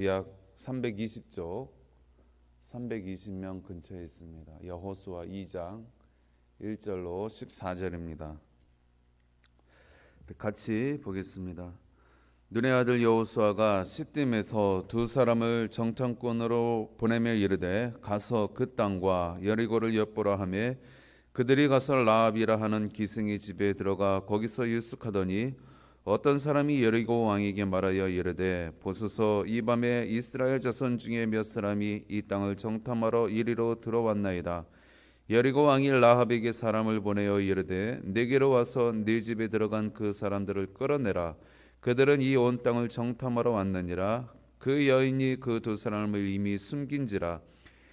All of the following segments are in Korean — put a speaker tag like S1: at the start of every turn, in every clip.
S1: 약 320쪽, 320명 근처에 있습니다. 여호수아 2장 1절로 14절입니다. 같이 보겠습니다. 눈의 아들 여호수아가 시딤에서 두 사람을 정탐꾼으로 보내며 이르되 가서 그 땅과 여리고를 엿보라 하며 그들이 가서 라합이라 하는 기생의 집에 들어가 거기서 유숙하더니 어떤 사람이 여리고 왕에게 말하여 이르되 보소서 이 밤에 이스라엘 자손 중에 몇 사람이 이 땅을 정탐하러 이리로 들어왔나이다. 여리고 왕이 라합에게 사람을 보내어 이르되 내게로 와서 네 집에 들어간 그 사람들을 끌어내라. 그들은 이 온 땅을 정탐하러 왔느니라. 그 여인이 그 두 사람을 이미 숨긴지라.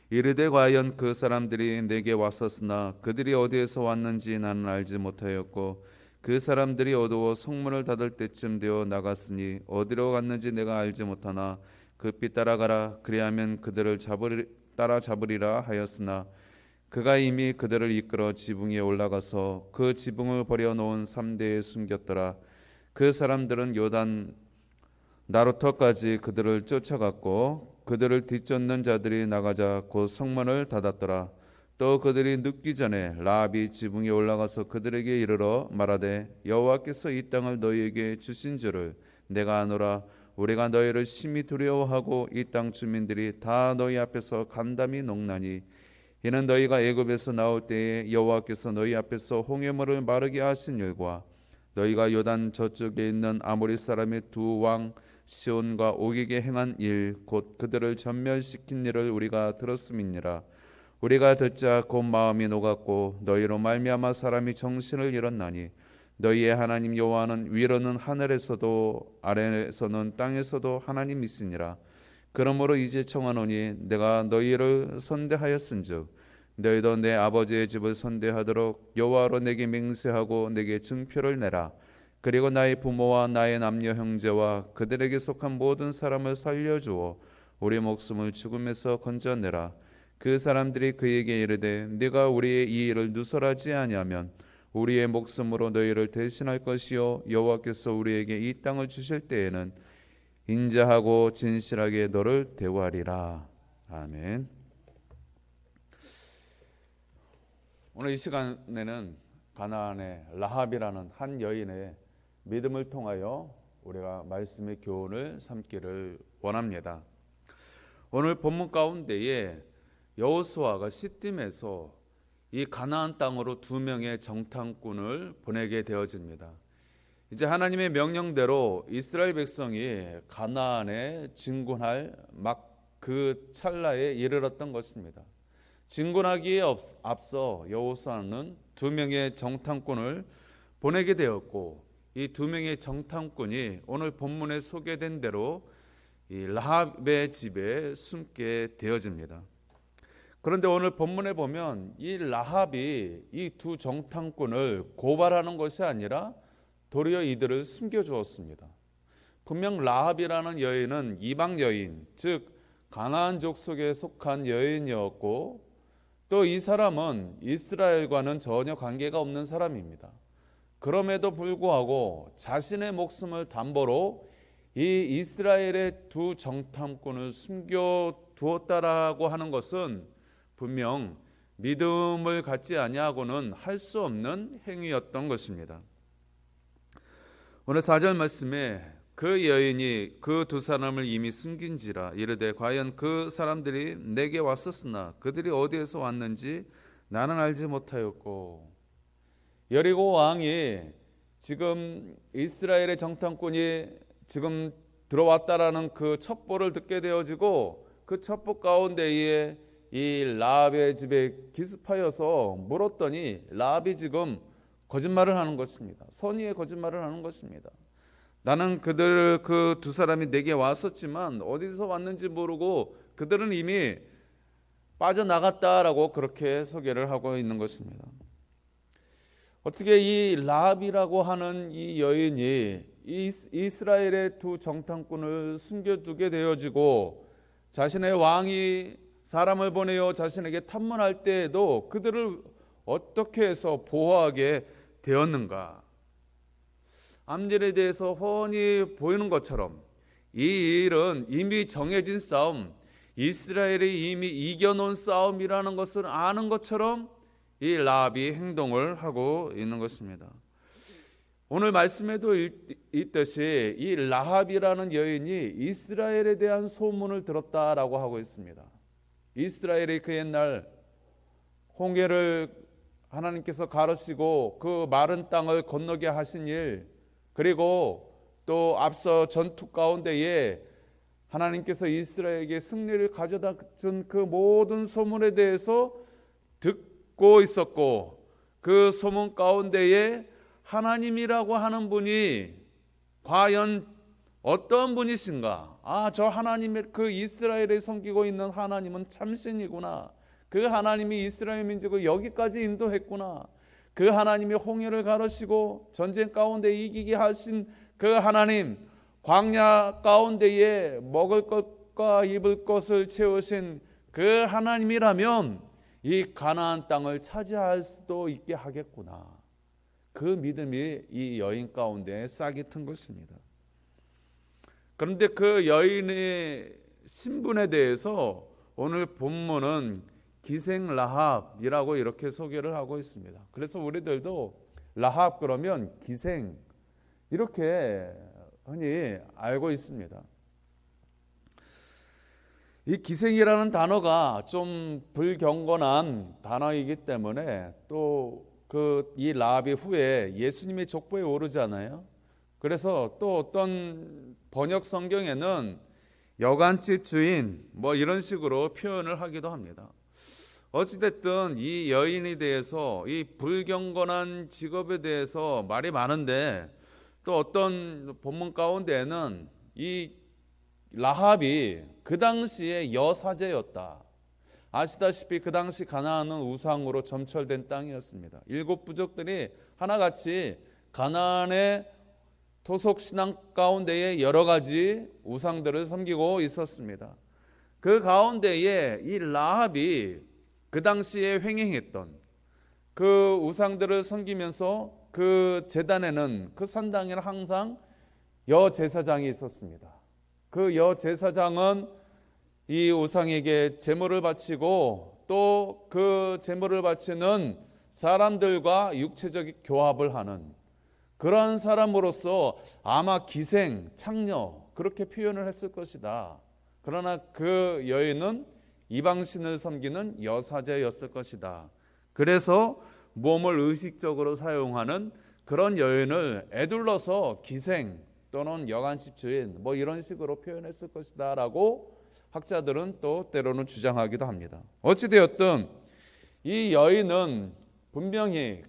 S1: 이르되 과연 그 사람들이 내게 왔었으나 그들이 어디에서 왔는지 나는 알지 못하였고 그 사람들이 어두워 성문을 닫을 때쯤 되어 나갔으니 어디로 갔는지 내가 알지 못하나 급히 따라가라. 그리하면 그들을 따라잡으리라 하였으나 그가 이미 그들을 이끌어 지붕에 올라가서 그 지붕을 버려놓은 삼대에 숨겼더라. 그 사람들은 요단 나루터까지 그들을 쫓아갔고 그들을 뒤쫓는 자들이 나가자 곧 성문을 닫았더라. 또 그들이 눕기 전에 라합이 지붕에 올라가서 그들에게 이르러 말하되 여호와께서 이 땅을 너희에게 주신 줄을 내가 아노라. 우리가 너희를 심히 두려워하고 이 땅 주민들이 다 너희 앞에서 간담이 녹나니 이는 너희가 애굽에서 나올 때에 여호와께서 너희 앞에서 홍해물을 마르게 하신 일과 너희가 요단 저쪽에 있는 아모리 사람의 두 왕 시온과 옥에게 행한 일 곧 그들을 전멸시킨 일을 우리가 들었음이니라. 우리가 듣자 곧 마음이 녹았고 너희로 말미암아 사람이 정신을 잃었나니 너희의 하나님 여호와는 위로는 하늘에서도 아래에서는 땅에서도 하나님이시니라. 그러므로 이제 청하노니 내가 너희를 선대하였은즉 너희도 내 아버지의 집을 선대하도록 여호와로 내게 맹세하고 내게 증표를 내라. 그리고 나의 부모와 나의 남녀 형제와 그들에게 속한 모든 사람을 살려주어 우리 목숨을 죽음에서 건져내라. 그 사람들이 그에게 이르되 네가 우리의 이 일을 누설하지 아니하면 우리의 목숨으로 너희를 대신할 것이요 여호와께서 우리에게 이 땅을 주실 때에는 인자하고 진실하게 너를 대우하리라. 아멘. 오늘 이 시간에는 가나안의 라합이라는 한 여인의 믿음을 통하여 우리가 말씀의 교훈을 삼기를 원합니다. 오늘 본문 가운데에 여호수아가 시딤에서 이 가나안 땅으로 두 명의 정탐꾼을 보내게 되어집니다. 이제 하나님의 명령대로 이스라엘 백성이 가나안에 진군할 막 그 찰나에 이르렀던 것입니다. 진군하기에 앞서 여호수아는 두 명의 정탐꾼을 보내게 되었고 이 두 명의 정탐꾼이 오늘 본문에 소개된 대로 이 라합의 집에 숨게 되어집니다. 그런데 오늘 본문에 보면 이 라합이 이 두 정탐꾼을 고발하는 것이 아니라 도리어 이들을 숨겨주었습니다. 분명 라합이라는 여인은 이방 여인, 즉 가나안족 속에 속한 여인이었고 또 이 사람은 이스라엘과는 전혀 관계가 없는 사람입니다. 그럼에도 불구하고 자신의 목숨을 담보로 이 이스라엘의 두 정탐꾼을 숨겨두었다라고 하는 것은 분명 믿음을 갖지 아니하고는 할 수 없는 행위였던 것입니다. 오늘 4절 말씀에 그 여인이 그 두 사람을 이미 숨긴지라 이르되 과연 그 사람들이 내게 왔었으나 그들이 어디에서 왔는지 나는 알지 못하였고 여리고 왕이 지금 이스라엘의 정탐꾼이 지금 들어왔다라는 그 첩보를 듣게 되어지고 그 첩보 가운데에 이 라합의 집에 기습하여서 물었더니 라합이 지금 거짓말을 하는 것입니다. 선의의 거짓말을 하는 것입니다. 나는 그들 그 두 사람이 내게 왔었지만 어디서 왔는지 모르고 그들은 이미 빠져나갔다라고 그렇게 소개를 하고 있는 것입니다. 어떻게 이 라합이라고 하는 이 여인이 이스라엘의 두 정탐꾼을 숨겨두게 되어지고 자신의 왕이 사람을 보내어 자신에게 탐문할 때에도 그들을 어떻게 해서 보호하게 되었는가? 앞일에 대해서 훤히 보이는 것처럼 이 일은 이미 정해진 싸움, 이스라엘이 이미 이겨놓은 싸움이라는 것을 아는 것처럼 이 라합이 행동을 하고 있는 것입니다. 오늘 말씀에도 있듯이 이 라합이라는 여인이 이스라엘에 대한 소문을 들었다라고 하고 있습니다. 이스라엘이 그 옛날 홍해를 하나님께서 가르시고 그 마른 땅을 건너게 하신 일, 그리고 또 앞서 전투 가운데에 하나님께서 이스라엘에게 승리를 가져다 준 그 모든 소문에 대해서 듣고 있었고, 그 소문 가운데에 하나님이라고 하는 분이 과연 어떤 분이신가? 저 하나님의 그 이스라엘에 섬기고 있는 하나님은 참신이구나. 그 하나님이 이스라엘 민족을 여기까지 인도했구나. 그 하나님이 홍해를 가르시고 전쟁 가운데 이기게 하신 그 하나님, 광야 가운데에 먹을 것과 입을 것을 채우신 그 하나님이라면 이 가나안 땅을 차지할 수도 있게 하겠구나. 그 믿음이 이 여인 가운데 싹이 튼 것입니다. 그런데 그 여인의 신분에 대해서 오늘 본문은 기생 라합이라고 이렇게 소개를 하고 있습니다. 그래서 우리들도 라합 그러면 기생 이렇게 흔히 알고 있습니다. 이 기생이라는 단어가 좀 불경건한 단어이기 때문에 또 이 라합이 후에 예수님의 족보에 오르잖아요. 그래서 또 어떤 번역 성경에는 여간집 주인 뭐 이런 식으로 표현을 하기도 합니다. 어찌됐든 이 여인에 대해서, 이 불경건한 직업에 대해서 말이 많은데, 또 어떤 본문 가운데에는 이 라합이 그 당시에 여사제였다. 아시다시피 그 당시 가나안은 우상으로 점철된 땅이었습니다. 7 부족들이 하나같이 가나안의 토속 신앙 가운데에 여러 가지 우상들을 섬기고 있었습니다. 그 가운데에 이 라합이 그 당시에 횡행했던 그 우상들을 섬기면서 그 제단에는, 그 산당에는 항상 여제사장이 있었습니다. 그 여제사장은 이 우상에게 제물을 바치고 또 그 제물을 바치는 사람들과 육체적 교합을 하는 그러한 사람으로서 아마 기생, 창녀 그렇게 표현을 했을 것이다. 그러나 그 여인은 이방신을 섬기는 여사제였을 것이다. 그래서 몸을 의식적으로 사용하는 그런 여인을 에둘러서 기생 또는 여간집 주인 뭐 이런 식으로 표현했을 것이다 라고 학자들은 또 때로는 주장하기도 합니다. 어찌되었든 이 여인은 분명히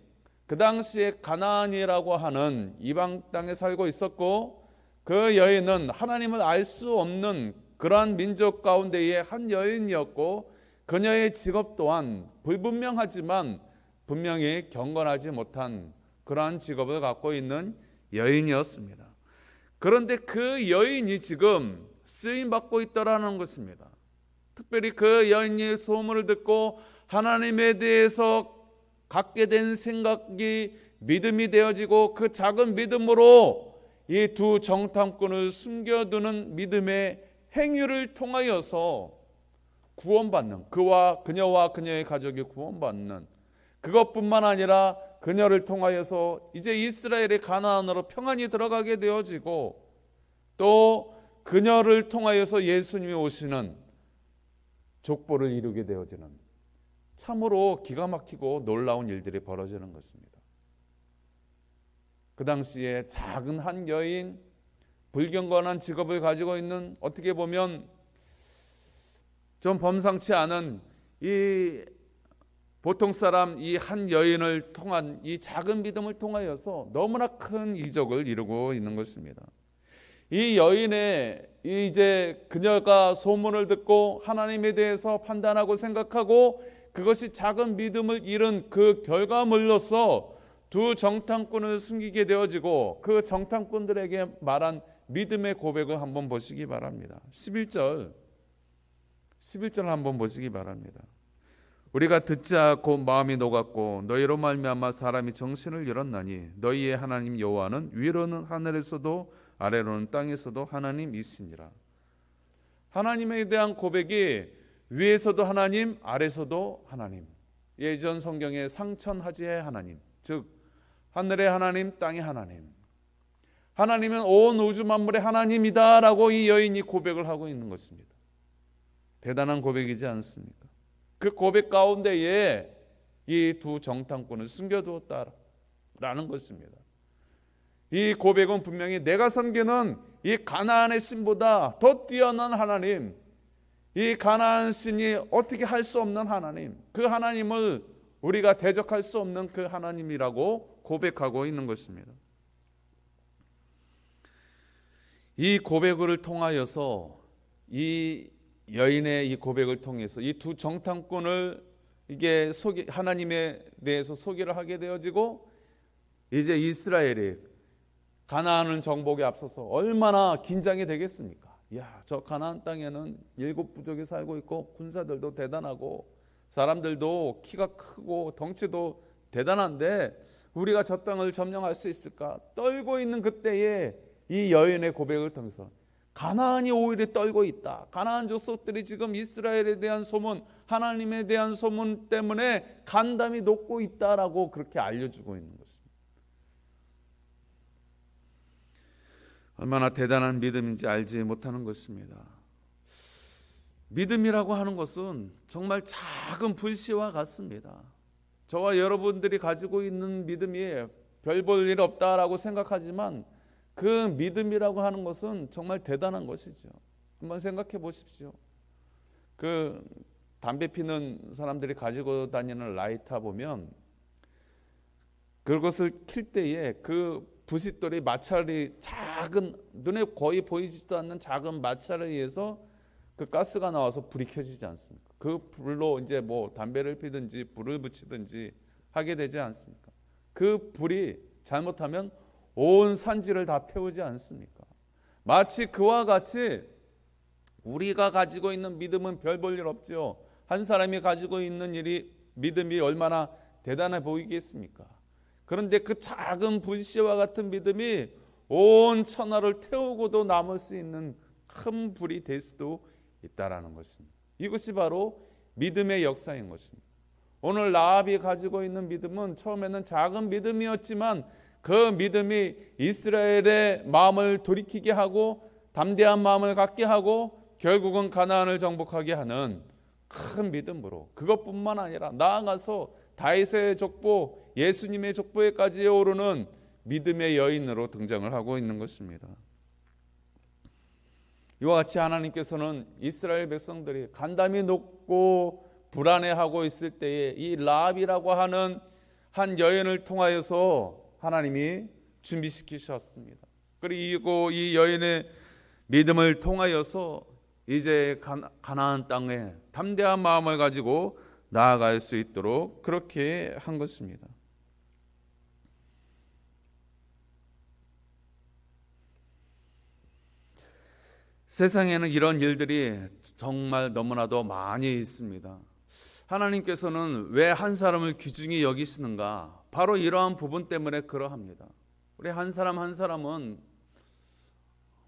S1: 그 당시에 가나안이라고 하는 이방 땅에 살고 있었고, 그 여인은 하나님을 알 수 없는 그러한 민족 가운데의 한 여인이었고, 그녀의 직업 또한 불분명하지만 분명히 경건하지 못한 그러한 직업을 갖고 있는 여인이었습니다. 그런데 그 여인이 지금 쓰임받고 있다라는 것입니다. 특별히 그 여인의 소문을 듣고 하나님에 대해서 갖게 된 생각이 믿음이 되어지고, 그 작은 믿음으로 이 두 정탐꾼을 숨겨두는 믿음의 행위를 통하여서 구원받는, 그녀와 그녀의 가족이 구원받는, 그것뿐만 아니라 그녀를 통하여서 이제 이스라엘의 가나안으로 평안히 들어가게 되어지고, 또 그녀를 통하여서 예수님이 오시는 족보를 이루게 되어지는 참으로 기가 막히고 놀라운 일들이 벌어지는 것입니다. 그 당시에 작은 한 여인, 불경건한 직업을 가지고 있는, 어떻게 보면 좀 범상치 않은 이 보통 사람 이 한 여인을 통한 이 작은 믿음을 통하여서 너무나 큰 이적을 이루고 있는 것입니다. 이 여인의 이제 그녀가 소문을 듣고 하나님에 대해서 판단하고 생각하고 그것이 작은 믿음을 잃은 그 결과물로서 두 정탐꾼을 숨기게 되어지고, 그 정탐꾼들에게 말한 믿음의 고백을 한번 보시기 바랍니다. 11절 한번 보시기 바랍니다. 우리가 듣자 곧 마음이 녹았고 너희로 말미암아 사람이 정신을 잃었나니 너희의 하나님 여호와는 위로는 하늘에서도 아래로는 땅에서도 하나님이시니라. 하나님에 대한 고백이 위에서도 하나님, 아래서도 하나님. 예전 성경의 상천하지의 하나님, 즉 하늘의 하나님, 땅의 하나님. 하나님은 온 우주 만물의 하나님이다라고 이 여인이 고백을 하고 있는 것입니다. 대단한 고백이지 않습니까? 그 고백 가운데에 이 두 정탐꾼을 숨겨두었다라는 것입니다. 이 고백은 분명히 내가 섬기는 이 가나안의 신보다 더 뛰어난 하나님, 이 가나안 신이 어떻게 할 수 없는 하나님, 그 하나님을 우리가 대적할 수 없는 그 하나님이라고 고백하고 있는 것입니다. 이 고백을 통하여서, 이 여인의 이 고백을 통해서 이 두 정탐꾼을 이게 하나님에 대해서 소개를 하게 되어지고, 이제 이스라엘이 가나안을 정복에 앞서서 얼마나 긴장이 되겠습니까? 야, 저 가나안 땅에는 7부족이 살고 있고 군사들도 대단하고 사람들도 키가 크고 덩치도 대단한데 우리가 저 땅을 점령할 수 있을까? 떨고 있는 그때에 이 여인의 고백을 통해서 가나안이 오히려 떨고 있다. 가나안 족속들이 지금 이스라엘에 대한 소문, 하나님에 대한 소문 때문에 간담이 녹고 있다라고 그렇게 알려주고 있는 것입니다. 얼마나 대단한 믿음인지 알지 못하는 것입니다. 믿음이라고 하는 것은 정말 작은 불씨와 같습니다. 저와 여러분들이 가지고 있는 믿음이 별 볼 일 없다라고 생각하지만 그 믿음이라고 하는 것은 정말 대단한 것이죠. 한번 생각해 보십시오. 그 담배 피는 사람들이 가지고 다니는 라이터 보면 그것을 킬 때에 그 부싯돌이 마찰이 작은, 눈에 거의 보이지도 않는 작은 마찰에 의해서 그 가스가 나와서 불이 켜지지 않습니까? 그 불로 이제 뭐 담배를 피든지 불을 붙이든지 하게 되지 않습니까? 그 불이 잘못하면 온 산지를 다 태우지 않습니까? 마치 그와 같이 우리가 가지고 있는 믿음은 별 볼 일 없죠. 한 사람이 가지고 있는 믿음이 얼마나 대단해 보이겠습니까? 그런데 그 작은 불씨와 같은 믿음이 온 천하를 태우고도 남을 수 있는 큰 불이 될 수도 있다라는 것입니다. 이것이 바로 믿음의 역사인 것입니다. 오늘 라합이 가지고 있는 믿음은 처음에는 작은 믿음이었지만 그 믿음이 이스라엘의 마음을 돌이키게 하고 담대한 마음을 갖게 하고 결국은 가나안을 정복하게 하는 큰 믿음으로, 그것뿐만 아니라 나아가서 다윗의 족보, 예수님의 족보에까지 오르는 믿음의 여인으로 등장을 하고 있는 것입니다. 이와 같이 하나님께서는 이스라엘 백성들이 간담이 높고 불안해하고 있을 때에 이 라합이라고 하는 한 여인을 통하여서 하나님이 준비시키셨습니다. 그리고 이 여인의 믿음을 통하여서 이제 가나안 땅에 담대한 마음을 가지고 나아갈 수 있도록 그렇게 한 것입니다. 세상에는 이런 일들이 정말 너무나도 많이 있습니다. 하나님께서는 왜 한 사람을 귀중히 여기시는가? 바로 이러한 부분 때문에 그러합니다. 우리 한 사람 한 사람은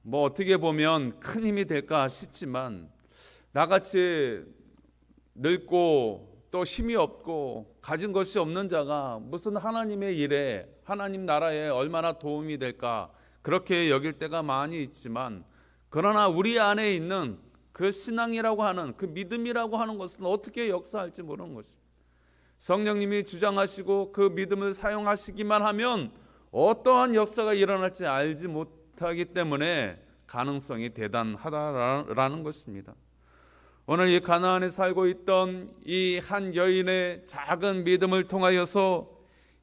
S1: 뭐 어떻게 보면 큰 힘이 될까 싶지만 나같이 늙고 또 힘이 없고 가진 것이 없는 자가 무슨 하나님의 일에, 하나님 나라에 얼마나 도움이 될까 그렇게 여길 때가 많이 있지만, 그러나 우리 안에 있는 그 신앙이라고 하는, 그 믿음이라고 하는 것은 어떻게 역사할지 모르는 것입니다. 성령님이 주장하시고 그 믿음을 사용하시기만 하면 어떠한 역사가 일어날지 알지 못하기 때문에 가능성이 대단하다라는 것입니다. 오늘 이 가나안에 살고 있던 이 한 여인의 작은 믿음을 통하여서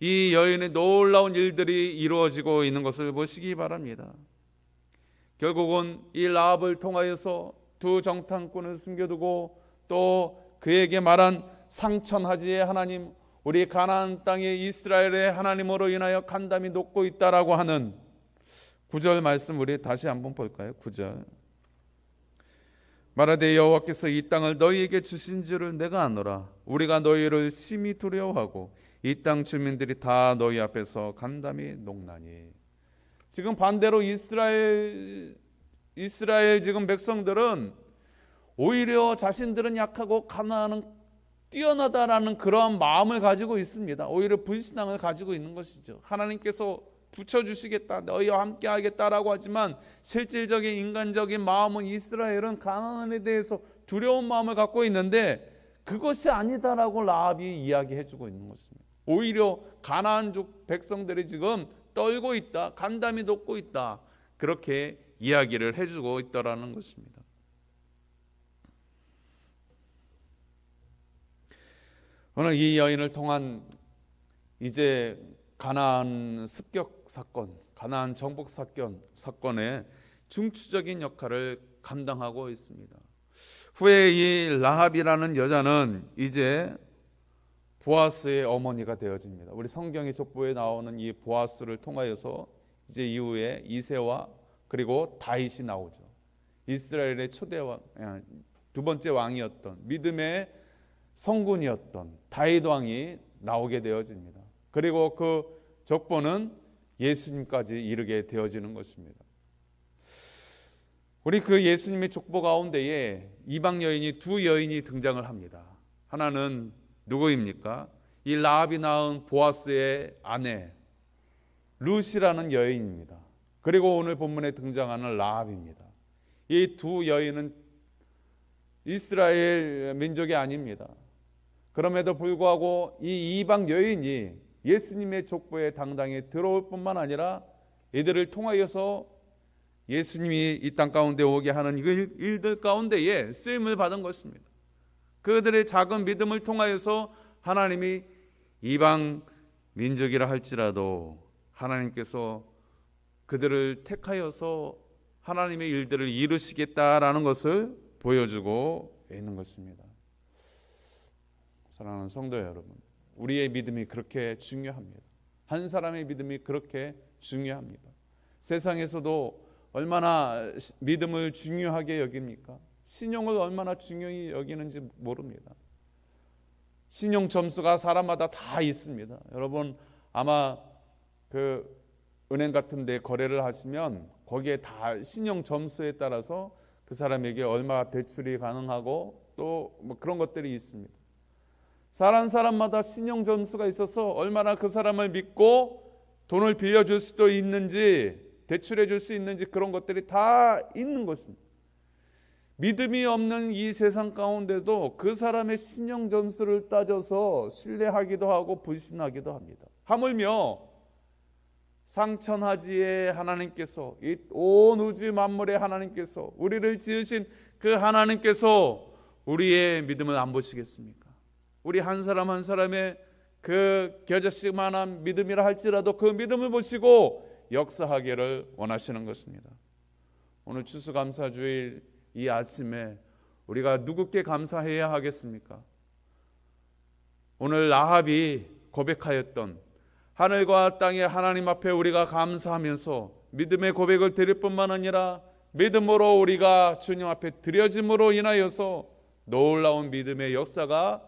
S1: 이 여인의 놀라운 일들이 이루어지고 있는 것을 보시기 바랍니다. 결국은 이 라합을 통하여서 두 정탐꾼을 숨겨두고 또 그에게 말한 상천하지의 하나님, 우리 가나안 땅의 이스라엘의 하나님으로 인하여 간담이 녹고 있다라고 하는 9절 말씀 우리 다시 한번 볼까요? 9절. 말하되 여호와께서 이 땅을 너희에게 주신 줄을 내가 아노라. 우리가 너희를 심히 두려워하고 이 땅 주민들이 다 너희 앞에서 간담이 녹나니. 지금 반대로 이스라엘 지금 백성들은 오히려 자신들은 약하고 가나안은 뛰어나다라는 그러한 마음을 가지고 있습니다. 오히려 불신앙을 가지고 있는 것이죠. 하나님께서 붙여주시겠다, 너희와 함께 하겠다라고 하지만 실질적인 인간적인 마음은 이스라엘은 가나안에 대해서 두려운 마음을 갖고 있는데 그것이 아니다라고 라합이 이야기해주고 있는 것입니다. 오히려 가나안족 백성들이 지금 떨고 있다, 간담이 돋고 있다, 그렇게 이야기를 해주고 있더라는 것입니다. 오늘 이 여인을 통한 이제 가나안 습격 사건, 가나안 정복 사건의 중추적인 역할을 감당하고 있습니다. 후에 이 라합이라는 여자는 이제 보아스의 어머니가 되어집니다. 우리 성경의 족보에 나오는 이 보아스를 통하여서 이제 이후에 이새와 그리고 다윗이 나오죠. 이스라엘의 초대 왕, 두 번째 왕이었던 믿음의 성군이었던 다윗 왕이 나오게 되어집니다. 그리고 그 족보는 예수님까지 이르게 되어지는 것입니다. 우리 그 예수님의 족보 가운데에 이방 여인이 두 여인이 등장을 합니다. 하나는 누구입니까? 이 라합이 낳은 보아스의 아내 룻이라는 여인입니다. 그리고 오늘 본문에 등장하는 라합입니다. 이 두 여인은 이스라엘 민족이 아닙니다. 그럼에도 불구하고 이 이방 여인이 예수님의 족보에 당당히 들어올 뿐만 아니라 이들을 통하여서 예수님이 이 땅 가운데 오게 하는 일들 가운데에 쓰임을 받은 것입니다. 그들의 작은 믿음을 통하여서 하나님이 이방 민족이라 할지라도 하나님께서 그들을 택하여서 하나님의 일들을 이루시겠다라는 것을 보여주고 있는 것입니다. 사랑하는 성도 여러분, 우리의 믿음이 그렇게 중요합니다. 한 사람의 믿음이 그렇게 중요합니다. 세상에서도 얼마나 믿음을 중요하게 여깁니까? 신용을 얼마나 중요히 여기는지 모릅니다. 신용 점수가 사람마다 다 있습니다. 여러분 아마 그 은행 같은 데 거래를 하시면 거기에 다 신용 점수에 따라서 그 사람에게 얼마 대출이 가능하고 또 뭐 그런 것들이 있습니다. 사람마다 신용 점수가 있어서 얼마나 그 사람을 믿고 돈을 빌려줄 수도 있는지 대출해 줄 수 있는지 그런 것들이 다 있는 것입니다. 믿음이 없는 이 세상 가운데도 그 사람의 신용 점수를 따져서 신뢰하기도 하고 불신하기도 합니다. 하물며 상천하지의 하나님께서, 이 온 우주 만물의 하나님께서, 우리를 지으신 그 하나님께서 우리의 믿음을 안 보시겠습니까? 우리 한 사람 한 사람의 그 겨자씨만한 믿음이라 할지라도 그 믿음을 보시고 역사하기를 원하시는 것입니다. 오늘 추수감사주일 이 아침에 우리가 누구께 감사해야 하겠습니까? 오늘 라합이 고백하였던 하늘과 땅의 하나님 앞에 우리가 감사하면서 믿음의 고백을 드릴 뿐만 아니라 믿음으로 우리가 주님 앞에 드려짐으로 인하여서 놀라운 믿음의 역사가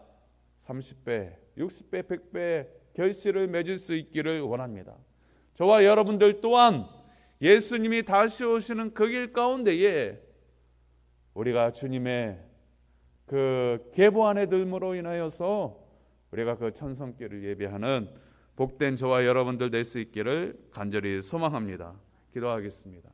S1: 30배, 60배, 100배 결실을 맺을 수 있기를 원합니다. 저와 여러분들 또한 예수님이 다시 오시는 그 길 가운데에 우리가 주님의 그 계보 안에 들므로 인하여서 우리가 그 천성길을 예배하는 복된 저와 여러분들 될 수 있기를 간절히 소망합니다. 기도하겠습니다.